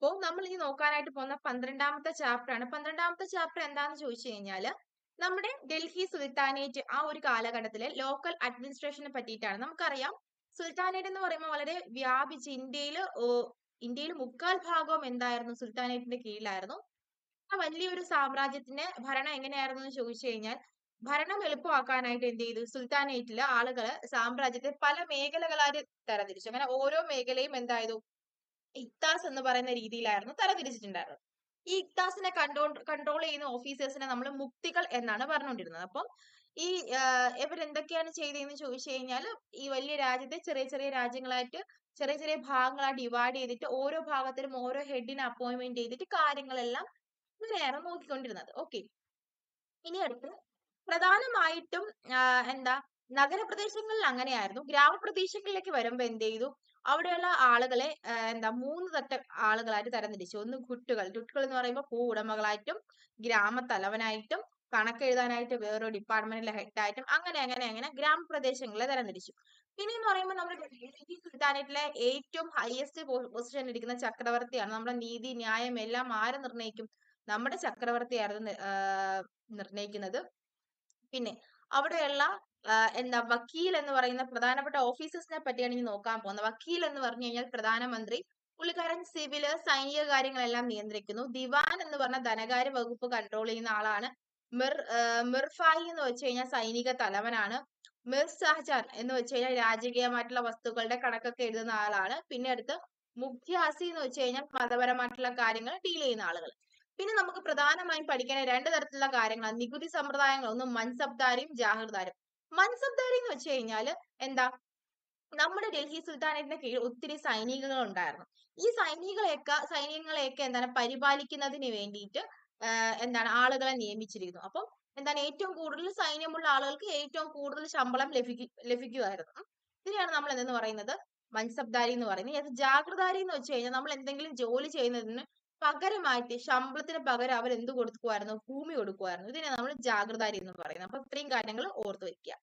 അപ്പോ നമ്മൾ ഇനി നോക്കാനായിട്ട് പോകുന്ന 12ാമത്തെ ചാപ്റ്റർ ആണ്. 12ാമത്തെ ചാപ്റ്റർ എന്താന്ന് ചോദിച്ചു കഴിഞ്ഞാല് നമ്മുടെ ഡൽഹി സുൽത്താനേറ്റ് ആ ഒരു കാലഘട്ടത്തിലെ ലോക്കൽ അഡ്മിനിസ്ട്രേഷനെ പറ്റിയിട്ടാണ്. നമുക്കറിയാം സുൽത്താനേറ്റ് എന്ന് പറയുമ്പോൾ വളരെ വ്യാപിച്ച് ഇന്ത്യയിൽ മുക്കാൽ ഭാഗവും എന്തായിരുന്നു സുൽത്താനേറ്റിന്റെ കീഴിലായിരുന്നു. ആ വലിയൊരു സാമ്രാജ്യത്തിന്റെ ഭരണം എങ്ങനെയായിരുന്നു എന്ന് ചോദിച്ചു കഴിഞ്ഞാൽ ഭരണം എളുപ്പമാക്കാനായിട്ട് എന്ത് ചെയ്തു? സുൽത്താനേറ്റിലെ ആളുകള് സാമ്രാജ്യത്തെ പല മേഖലകളായി തരംതിരിച്ചു. അങ്ങനെ ഓരോ മേഖലയും എന്തായത്? ഇക്താസ് എന്ന് പറയുന്ന രീതിയിലായിരുന്നു തരംതിരിച്ചിട്ടുണ്ടായിരുന്നത്. ഈ ഇക്താസിനെ കൺട്രോൾ ചെയ്യുന്ന ഓഫീസേഴ്സിനെ നമ്മൾ മുക്തികൾ എന്നാണ് പറഞ്ഞുകൊണ്ടിരുന്നത്. അപ്പം ഈ ഇവരെന്തൊക്കെയാണ് ചെയ്തതെന്ന് ചോദിച്ചു കഴിഞ്ഞാൽ ഈ വലിയ രാജ്യത്തെ ചെറിയ ചെറിയ രാജ്യങ്ങളായിട്ട് ചെറിയ ചെറിയ ഭാഗങ്ങളായി ഡിവൈഡ് ചെയ്തിട്ട് ഓരോ ഭാഗത്തിലും ഓരോ ഹെഡിനെ അപ്പോയിന്റ്മെന്റ് ചെയ്തിട്ട് കാര്യങ്ങളെല്ലാം ഇങ്ങനെയാണ് നോക്കിക്കൊണ്ടിരുന്നത്. ഓക്കെ. ഇനി അടുത്ത് പ്രധാനമായിട്ടും എന്താ നഗരപ്രദേശങ്ങളിൽ അങ്ങനെയായിരുന്നു. ഗ്രാമപ്രദേശങ്ങളിലേക്ക് വരുമ്പോ എന്ത് ചെയ്തു? അവിടെയുള്ള ആളുകളെ എന്താ 3 ആളുകളായിട്ട് തരംതിരിച്ചു. ഒന്ന് ഖുട്ടുകൾ. ഖുട്ടുകൾ എന്ന് പറയുമ്പോൾ ഭൂവുടമകളായിട്ടും ഗ്രാമത്തലവനായിട്ടും കണക്കെഴുതാനായിട്ട് വേറൊരു ഡിപ്പാർട്ട്മെന്റിലെ ഹെഡായിട്ടും അങ്ങനെ അങ്ങനെ അങ്ങനെ ഗ്രാമപ്രദേശങ്ങളെ തരംതിരിച്ചു. പിന്നെ എന്ന് പറയുമ്പോൾ നമ്മുടെ ഡൽഹി സുൽത്താനേറ്റിലെ ഏറ്റവും ഹയസ്റ്റ് പൊസിഷനിൽ ഇരിക്കുന്ന ചക്രവർത്തിയാണ്. നമ്മുടെ നീതി ന്യായം എല്ലാം ആര് നിർണ്ണയിക്കും? നമ്മുടെ ചക്രവർത്തിയായിരുന്നു നിർണ്ണയിക്കുന്നത്. പിന്നെ അവിടെയുള്ള എന്താ വക്കീൽ എന്ന് പറയുന്ന പ്രധാനപ്പെട്ട ഓഫീസേഴ്സിനെ പറ്റിയാണ് ഇനി നോക്കാൻ പോകുന്നത്. വക്കീൽ എന്ന് പറഞ്ഞു കഴിഞ്ഞാൽ പ്രധാനമന്ത്രി. പുള്ളിക്കാരൻ സിവില് സൈനിക കാര്യങ്ങളെല്ലാം നിയന്ത്രിക്കുന്നു. ദിവാൻ എന്ന് പറഞ്ഞ ധനകാര്യ വകുപ്പ് കൺട്രോൾ ചെയ്യുന്ന ആളാണ്. മിർഫായി എന്ന് വെച്ച് കഴിഞ്ഞാൽ സൈനിക തലവനാണ്. മിർ ഷാജാൻ എന്ന് വെച്ച് കഴിഞ്ഞാൽ രാജകീയമായിട്ടുള്ള വസ്തുക്കളുടെ കണക്കൊക്കെ എഴുതുന്ന ആളാണ്. പിന്നെ അടുത്ത് മുഖ്യാസി എന്ന് വെച്ച് കഴിഞ്ഞാൽ മതപരമായിട്ടുള്ള കാര്യങ്ങൾ ഡീൽ ചെയ്യുന്ന ആളുകൾ. പിന്നെ നമുക്ക് പ്രധാനമായും പഠിക്കേണ്ട 2 തരത്തിലുള്ള കാര്യങ്ങളാണ്. നികുതി സമ്പ്രദായങ്ങൾ. ഒന്ന് മൻസബ്ദാരിയും ജാഗിർദാരും. മൻസബ്ദാരി എന്ന് വെച്ച് കഴിഞ്ഞാല് എന്താ? നമ്മുടെ ഡൽഹി സുൽത്താനേറ്റിന്റെ കീഴിൽ ഒത്തിരി സൈനികങ്ങൾ ഉണ്ടായിരുന്നു. ഈ സൈനികങ്ങളെയൊക്കെ എന്താണ് പരിപാലിക്കുന്നതിന് വേണ്ടിയിട്ട് എന്താണ് ആളുകളെ നിയമിച്ചിരിക്കുന്നു. അപ്പം എന്താണ് ഏറ്റവും കൂടുതൽ സൈന്യമുള്ള ആളുകൾക്ക് ഏറ്റവും കൂടുതൽ ശമ്പളം ലഭിക്കുമായിരുന്നു. ഇതിനെയാണ് നമ്മൾ എന്തെന്ന് പറയുന്നത്? മൻസബ്ദാരി എന്ന് പറയുന്നത്. അത് ജാഗിർദാരി എന്ന് വെച്ച് കഴിഞ്ഞാൽ നമ്മൾ എന്തെങ്കിലും ജോലി ചെയ്യുന്നതിന് പകരമായിട്ട് ശമ്പളത്തിന് പകരം അവർ എന്ത് കൊടുക്കുമായിരുന്നു? ഭൂമി കൊടുക്കുമായിരുന്നു. ഇതിനെ നമ്മൾ ജാഗിർദാരി എന്ന് പറയുന്നത്. അപ്പൊ ഇത്രയും കാര്യങ്ങൾ ഓർത്ത് വെക്കുക.